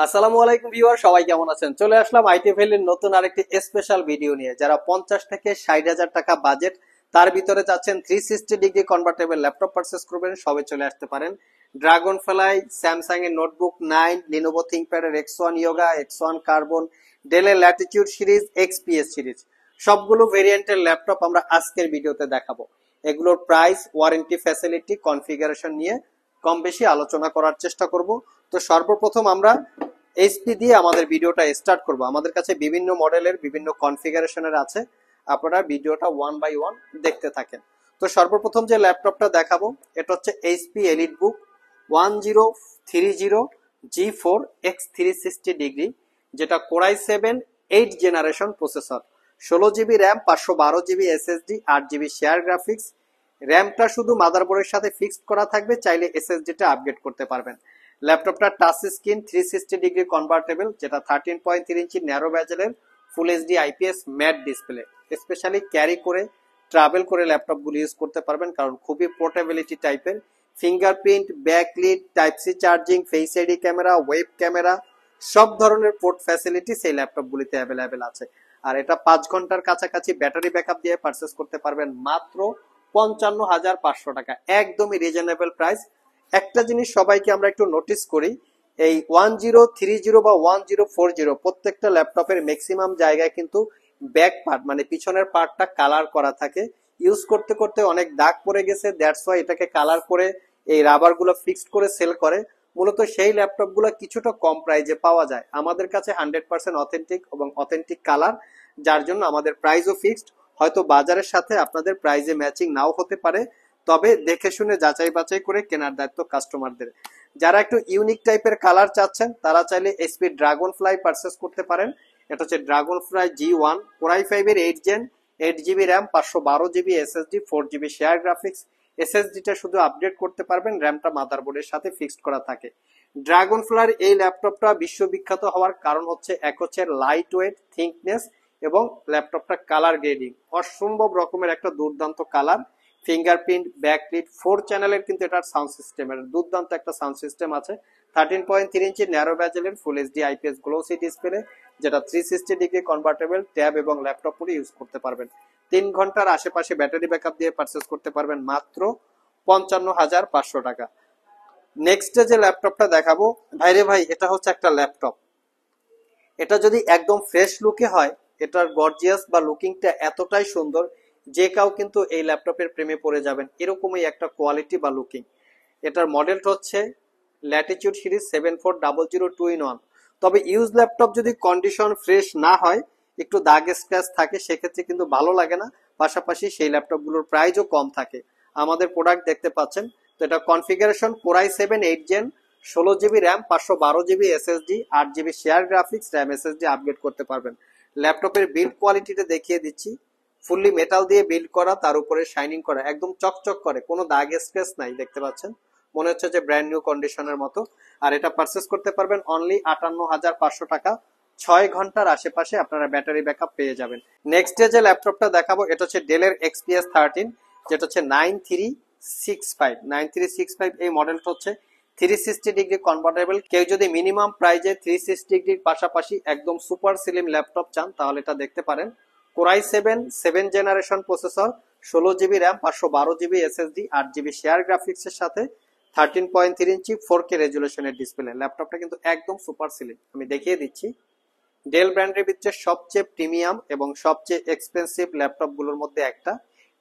আসসালামু আলাইকুম ভিউয়ার, সবাই কেমন আছেন? চলে আসলাম আইটিএফএল এর নতুন আরেকটি স্পেশাল ভিডিও নিয়ে। যারা 50 থেকে 60,000 টাকা বাজেট, তার ভিতরে চাচ্ছেন 360 ডিগ্রি কনভার্টেবল ল্যাপটপ পারচেস করবেন, সবে চলে আসতে পারেন। ড্রাগন ফ্লাই, স্যামসাং এর নোটবুক 9, লিনোভো থিংকপ্যাড এর X1 ইয়োগা, X1 কার্বন, ডেলের ল্যাটিটিউড সিরিজ, এক্সপিএস সিরিজ, সবগুলো ভেরিয়েন্টের ল্যাপটপ আমরা আজকের ভিডিওতে দেখাবো। এগুলোর প্রাইস, ওয়ারেন্টি, ফ্যাসিলিটি, কনফিগারেশন নিয়ে কম বেশি আলোচনা করার চেষ্টা করব। তো সর্বপ্রথম আমরা এইচপি দিয়ে আমাদের ভিডিওটা স্টার্ট করব। আমাদের কাছে বিভিন্ন মডেলের বিভিন্ন কনফিগারেশনের আছে, আপনারা ভিডিওটা ওয়ান বাই ওয়ান দেখতে থাকেন। তো সর্বপ্রথম যে ল্যাপটপটা দেখাবো এটা হচ্ছে এইচপি এলিটবুক 1030G4X360 ডিগ্রি, যেটা Core i 7 8 generation processor, 16 GB RAM, 512 GB SSD, 8 GB share graphics. র্যামটা শুধু মাদারবোর্ডের সাথে ফিক্সড করা থাকবে, চাইলে এসএসডিটা আপগ্রেড করতে পারবেন। ল্যাপটপটা টাচ স্ক্রিন 360 ডিগ্রি কনভার্টেবল, যেটা 13.3 ইঞ্চি ন্যারো ব্যাজেলের full HD IPS matte display. Specially carry করে ট্রাভেল করে ল্যাপটপগুলো ইউজ করতে পারবেন, কারণ খুবই পোর্টেবিলিটি টাইপের। Fingerprint, backlit, type C charging, face ID camera, web camera, সব ধরনের পোর্ট ফ্যাসিলিটি সেই ল্যাপটপগুলিতে অ্যাভেলেবেল আছে। আর এটা 5 ঘন্টার কাছাকাছি ব্যাটারি ব্যাকআপ দিয়ে পারচেস করতে পারবেন মাত্র 55,500 টাকা, একদমই রিজনেবল প্রাইস। একটা জিনিস সবাইকে আমরা একটু নোটিস করি, এই 1030 বা 1040 প্রত্যেকটা ল্যাপটপের ম্যাক্সিমাম জায়গায় কিন্তু ব্যাক পার্ট মানে পিছনের পার্টটা কালার করা থাকে। ইউজ করতে করতে অনেক দাগ পড়ে গেছে, দ্যাটস ওয়াই এটাকে কালার করে এই রাবার গুলো ফিক্সড করে সেল করে। মূলত সেই ল্যাপটপ গুলো কিছুটা কম প্রাইজে পাওয়া যায়। আমাদের কাছে 100% অথেন্টিক এবং অথেন্টিক কালার, যার জন্য আমাদের প্রাইসও ফিক্সড। হয়তো বাজারের সাথে আপনাদের প্রাইজে ম্যাচিং নাও হতে পারে, তবে দেখে শুনে যাচাই বাছাই করে কেনার দায়িত্ব কাস্টমারদের। যারা একটু ইউনিক টাইপের কালার চাচ্ছেন তারা চাইলে এইচপি ড্রাগন ফ্লাই পারচেস করতে পারেন। এটা হচ্ছে ড্রাগন ফ্লাই G1 কোরাই 5 এর 8 gen, 8 GB RAM, 512 GB SSD, 4 GB share graphics. এসএসডিটা শুধু আপডেট করতে পারবেন, র্যামটা মাদারবোর্ডের সাথে ফিক্সড করা থাকে। ড্রাগন ফ্লাইয়ের এই ল্যাপটপটা বিশ্ববিখ্যাত হওয়ার কারণ হচ্ছে, এক হচ্ছে লাইট ওয়েট, থিকনেস, এবং ল্যাপটপটা কালার গ্রেডিং অসম্ভব রকমের একটা দুর্দান্ত কালার। ফিঙ্গারপ্রিন্ট, ব্যাকলিট, 4 চ্যানেলের কিন্তু এটার সাউন্ড সিস্টেমের দুর্দান্ত একটা সাউন্ড সিস্টেম আছে। 13.3 ইঞ্চি ন্যারো ব্যাজেলের full HD IPS glossy display, যেটা 360 ডিগ্রি কনভার্টেবল, ট্যাব এবং ল্যাপটপ পুরো ইউজ করতে পারবেন। 3 ঘন্টার আশেপাশে ব্যাটারি ব্যাকআপ দিয়ে পারচেস করতে পারবেন মাত্র 55,500 টাকা। নেক্সট যে ল্যাপটপটা দেখাবো, ভাইরে ভাই, এটা হচ্ছে একটা ল্যাপটপ। এটা যদি একদম ফ্রেশ লুকে হয়, এটার গর্জিয়াস বা লুকিংটা এতটাই সুন্দর, যে কাউ কিন্তু এই ল্যাপটপের প্রেমে পড়ে যাবেন, এরকমই একটা কোয়ালিটি বা লুকিং। এটার মডেলটা হচ্ছে ল্যাটিটিউড সিরিজ 7400 2-in-1। তবে ইউজ ল্যাপটপ যদি কন্ডিশন ফ্রেশ না হয়, একটু দাগ স্ক্র্যাচ থাকে, সেক্ষেত্রে কিন্তু ভালো লাগে না। পাশাপাশি সেই ল্যাপটপগুলোর প্রাইসও কম থাকে। আমাদের প্রোডাক্ট দেখতে পাচ্ছেন। তো এটা configuration core i 7 8 gen, 16 GB RAM, 512 GB SSD, 8 GB share graphics, RAM SSD upgrade করতে পারবেন। ল্যাপটপের বিল্ড কোয়ালিটিটা দেখিয়ে দিচ্ছি। ফুললি মেটাল দিয়ে বিল্ড করা, তার উপরে শাইনিং করা, একদম চকচক করে, কোনো দাগ স্ক্র্যাচ নাই, দেখতে পাচ্ছেন, মনে হচ্ছে যে ব্র্যান্ড নিউ কন্ডিশনের মতো। আর এটা পারচেস করতে পারবেন অনলি 58,500 টাকা। 6 ঘন্টার আশেপাশে আপনারা ব্যাটারি ব্যাকআপ পেয়ে যাবেন। নেক্সট যে ল্যাপটপটা দেখাবো এটা হচ্ছে ডেলের XPS 13, যেটা হচ্ছে 9365। এই মডেলটা হচ্ছে 360 ডিগ্রি কনভার্টেবল। কেউ যদি মিনিমাম প্রাইজে 360 ডিগ্রির পাশাপাশি একদম সুপার স্লিম ল্যাপটপ চান, তাহলে এটা দেখতে পারেন। Core i 7 generation processor, 16 GB RAM, 512 GB SSD, 8 GB share graphics এর সাথে 13.3 ইঞ্চি 4K রেজুলেশনের ডিসপ্লে। ল্যাপটপটা কিন্তু একদম সুপার স্লিম, আমি দেখিয়ে দিচ্ছি। ডেল ব্র্যান্ডের ভিতরে সবচেয়ে প্রিমিয়াম এবং সবচেয়ে এক্সপেন্সিভ ল্যাপটপ গুলোর মধ্যে একটা।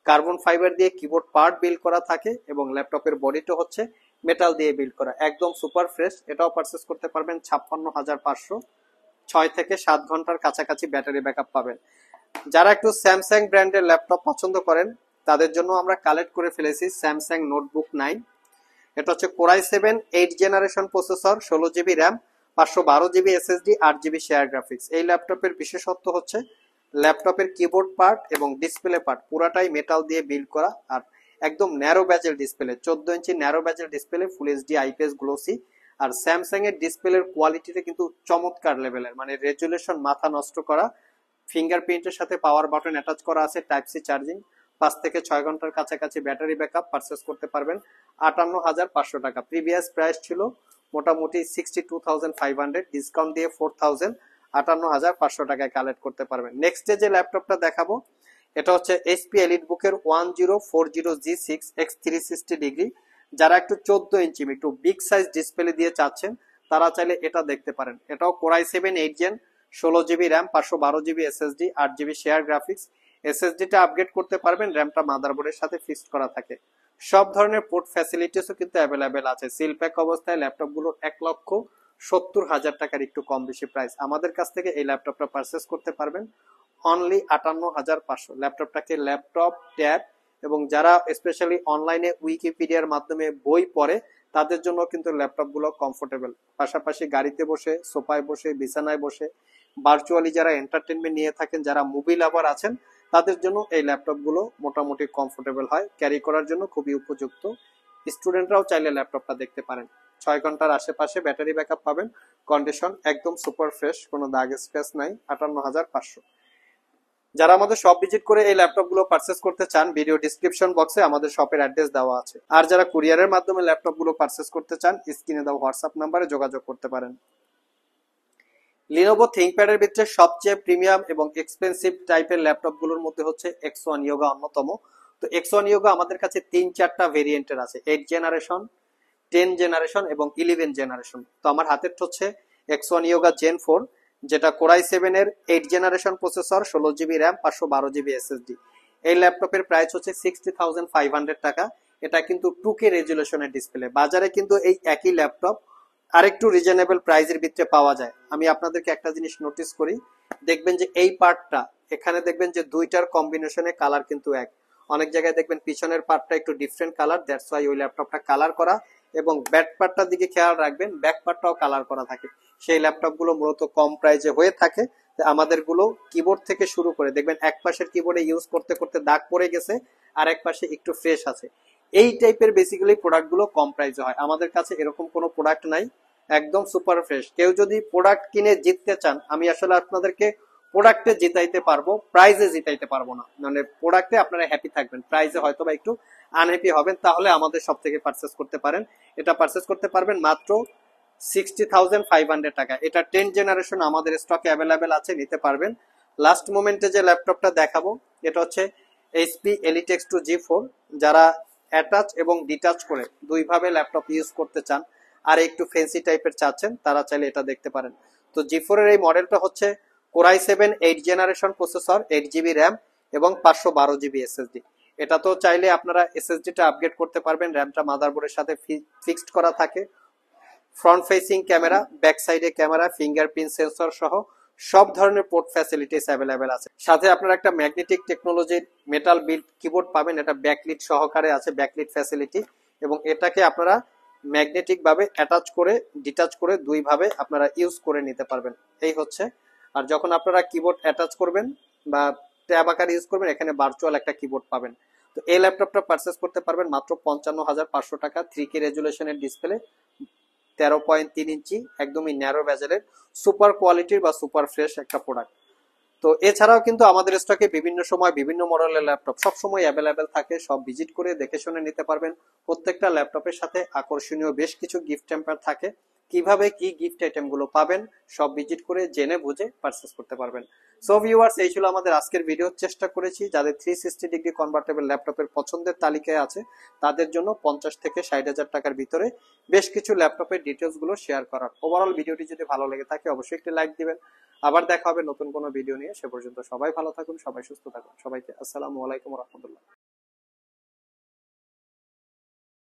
কার্বন ফাইবার দিয়ে কিবোর্ড পার্ট বিল্ড করা থাকে এবং ল্যাপটপের বডিটা হচ্ছে মেটাল দিয়ে বিল্ড করা, একদম সুপার ফ্রেশ। এটাও পারচেস করতে পারবেন 56,500। 6 থেকে 7 ঘন্টার কাছাকাছি ব্যাটারি ব্যাকআপ পাবেন। যারা একটু স্যামসাং ব্র্যান্ডের ল্যাপটপ পছন্দ করেন, তাদের জন্য আমরা কালেক্ট করে ফেলেছি স্যামসাং নোটবুক 9। এটা হচ্ছে Core i 7 8 generation processor, 16 GB RAM, 512 GB SSD, 8 GB share graphics. এই ল্যাপটপের বিশেষত্ব হচ্ছে ল্যাপটপের কিবোর্ড পার্ট এবং ডিসপ্লে পার্ট পুরাটাই মেটাল দিয়ে বিল্ড করা, আর একদম narrow bezel display, 14 inch narrow bezel display, full HD IPS glossy. আর স্যামসাং এর ডিসপ্লের কোয়ালিটিটা কিন্তু চমৎকার লেভেলের, মানে রেজুলেশন মাথা নষ্ট করা। ফিঙ্গারপ্রিন্টের সাথে পাওয়ার বাটন অ্যাটাচ করা আছে, টাইপ সি চার্জিং, 5 থেকে 6 ঘন্টার কাছাকাছি ব্যাটারি ব্যাকআপ, পারচেস করতে পারবেন 58,500 টাকা। প্রিভিয়াস প্রাইস ছিল মোটামুটি 62,500, ডিসকাউন্ট দিয়ে 4,58,500 টাকায় কালেক্ট করতে পারবেন। নেক্সট যে ল্যাপটপটা দেখাবো এটা হচ্ছে HP এলিটবুকের 1040G6 X360 ডিগ্রি। যারা একটু 14 ইঞ্চি একটু বিগ সাইজ ডিসপ্লে দিয়ে চাচ্ছেন তারা চাইলে এটা দেখতে পারেন। এটাও Core i 7 8 gen, 16GB RAM, 512GB SSD, 8GB share graphics. SSDটা আপগ্রেড করতে পারবেন, র্যামটা মাদারবোর্ডের সাথে ফিক্সড করা থাকে। সব ধরনের পোর্ট ফ্যাসিলিটিসও কিন্তু অ্যাভেলেবেল আছে। সিল প্যাক অবস্থায় ল্যাপটপগুলোর 1,70,000 টাকার একটু কম বেশি প্রাইস। আমাদের কাছ থেকে এই ল্যাপটপটা পারচেস করতে পারবেন অনলি 58,500। ল্যাপটপটাকে ল্যাপটপ, ট্যাব এবং যারা স্পেশালি অনলাইনে উইকিপিডিয়ার মাধ্যমে বই পড়ে তাদের জন্য কিন্তু ল্যাপটপ গুলো কমফোর্টেবল। পাশাপাশি গাড়িতে বসে, সোফায় বসে, বিছানায় বসে, ভার্চুয়ালি যারা এন্টারটেনমেন্ট নিয়ে থাকেন, যারা মুভি লাভার আছেন তাদের জন্য এই ল্যাপটপ গুলো মোটামুটি কমফোর্টেবল হয়, ক্যারি করার জন্য খুবই উপযুক্ত। স্টুডেন্টরাও চাইলে ল্যাপটপটা দেখতে পারেন। 6 ঘন্টার আশেপাশে ব্যাটারি ব্যাকআপ পাবেন। কন্ডিশন একদম সুপার ফ্রেশ, কোনো দাগ স্ক্র্যাচ নাই। 58,500। যারা আমাদের শপ ভিজিট করে এই ল্যাপটপ গুলো পারচেস করতে চান, ভিডিও ডিসক্রিপশন বক্সে আমাদের শপের অ্যাড্রেস দেওয়া আছে। আর যারা কুরিয়ারের মাধ্যমে ল্যাপটপ গুলো পারচেস করতে চান, স্ক্রিনে দেওয়া হোয়াটসঅ্যাপ নাম্বারে যোগাযোগ করতে পারেন। লিনোভো থিংকপ্যাড এর ভিতরে সবচেয়ে প্রিমিয়াম এবং এক্সপেন্সিভ টাইপের ল্যাপটপ গুলোর মধ্যে হচ্ছে X1 Yoga অন্যতম। তো X1 Yoga আমাদের কাছে 3-4টা ভেরিয়েন্টের আছে, 8 জেনারেশন, 10 জেনারেশন এবং 11 জেনারেশন। তো আমার হাতের হচ্ছে X1 Yoga Gen 4, যেটা কোরাই 7 এর 8 generation processor, 16GB RAM, 512GB SSD। এই ল্যাপটপের প্রাইস হচ্ছে 60,500 টাকা। এটা কিন্তু 2K রেজুলেশনের ডিসপ্লে। বাজারে কিন্তু এই একই ল্যাপটপ আরেকটু রিজনেবল প্রাইসের ভিতরে পাওয়া যায়। আমি আপনাদেরকে একটা জিনিস নোটিস করি, দেখবেন যে এই পার্টটা এখানে দেখবেন যে দুইটার কম্বিনেশনে কালার কিন্তু এক। অনেক জায়গায় দেখবেন পিছনের পার্টটা একটু ডিফারেন্ট কালার, দ্যাটস ওয়াই ওই ল্যাপটপটা কালার করা। এবং ব্যাক পার্টটার দিকে খেয়াল রাখবেন, ব্যাক পার্টটাও কালার করা থাকে। সেই ল্যাপটপ গুলো মূলত কম প্রাইসে হয়ে থাকে। আমাদের গুলো কিবোর্ড থেকে শুরু করে দেখবেন এক পাশের কিবোর্ডে ইউজ করতে করতে দাগ পড়ে গেছে, আর এক পাশে একটু ফ্রেশ আছে। এই টাইপের বেসিক্যালি প্রোডাক্ট গুলো কম প্রাইসে হয়। আমাদের কাছে এরকম কোনো প্রোডাক্ট নাই, একদম সুপার ফ্রেশ। কেউ যদি প্রোডাক্ট কিনে জিততে চান, আমি আসলে আপনাদেরকে প্রোডাক্টে জিতাইতে পারবো, প্রাইজে জিতাইতে পারবো না। মানে প্রোডাক্টে আপনারা হ্যাপি থাকবেন, প্রাইজে হয়তো বা একটু আনহ্যাপি হবেন। তাহলে আমাদের সব থেকে পারচেস করতে পারেন। এটা পারচেস করতে পারবেন মাত্র 60,500 টাকা। এটা 10 জেনারেশন আমাদের স্টকে অ্যাভেলেবেল আছে, নিতে পারবেন। লাস্ট মোমেন্টে যে ল্যাপটপটা দেখাবো এটা হচ্ছে HP Elitex 2 G4। যারা অ্যাটাচ এবং ডিটাচ করে দুইভাবে ল্যাপটপ ইউজ করতে চান আর একটু ফ্যান্সি টাইপের চাচ্ছেন, তারা চাইলে এটা দেখতে পারেন। তো G4 এর এই মডেলটা হচ্ছে Core i 7 8 generation processor, 8GB RAM এবং 512GB SSD। এটা তো চাইলে আপনারা SSDটা আপগ্রেড করতে পারবেন, র্যামটা মাদারবোর্ডের সাথে ফিক্সড করা থাকে। ফ্রন্ট ফেসিং ক্যামেরা, ব্যাক সাইডে ক্যামেরা, ফিঙ্গারপ্রিন্ট সেন্সর সহ সব ধরনের পোর্ট ফ্যাসিলিটিস অ্যাভেলেবেল আছে। সাথে আপনারা একটা ম্যাগনেটিক টেকনোলজির মেটাল বিল্ড কিবোর্ড পাবেন, এটা ব্যাকলিট সহকারে আছে, ব্যাকলিট ফ্যাসিলিটি। এবং এটাকে আপনারা ম্যাগনেটিক ভাবে অ্যাটাচ করে ডিটাচ করে দুইভাবে আপনারা ইউজ করে নিতে পারবেন, এই হচ্ছে। আর যখন আপনারা কিবোর্ড অ্যাটাচ করবেন বা ট্যাব আকার ইউজ করবেন, এখানে ভার্চুয়াল একটা কিবোর্ড পাবেন। তো এই ল্যাপটপটা পারচেস করতে পারবেন মাত্র 55,500 টাকা। 3K রেজুলেশনের ডিসপ্লে, 13.3 ইঞ্চি, একদমই ন্যারো বেজেলের, সুপার কোয়ালিটির বা সুপার ফ্রেশ একটা প্রোডাক্ট। তো এছাড়াও কিন্তু আমাদের স্টকে বিভিন্ন সময় বিভিন্ন মডেলের ল্যাপটপ সবসময় অ্যাভেলেবেল থাকে। সব ভিজিট করে দেখে শুনে নিতে পারবেন। প্রত্যেকটা ল্যাপটপের সাথে আকর্ষণীয় বেশ কিছু গিফট টেম্পার থাকে। কিভাবে কি গিফট আইটেম গুলো পাবেন সব ভিজিট করে জেনে বুঝে পারচেস করতে পারবেন। সো ভিউয়ার্স, এই ছিল আমাদের আজকের ভিডিও। চেষ্টা করেছি যাদের 360 ডিগ্রি কনভার্টেবল ল্যাপটপের পছন্দের তালিকায় আছে তাদের জন্য 50 থেকে 60,000 টাকার ভিতরে বেশ কিছু ল্যাপটপের ডিটেলস গুলো শেয়ার করার। ওভারঅল ভিডিওটি যদি ভালো লেগে থাকে অবশ্যই একটি লাইক দিবেন। আবার দেখা হবে নতুন কোনো ভিডিও নিয়ে। সে পর্যন্ত সবাই ভালো থাকুন, সবাই সুস্থ থাকুন। সবাইকে আসসালামু আলাইকুম ওয়া রাহমাতুল্লাহ।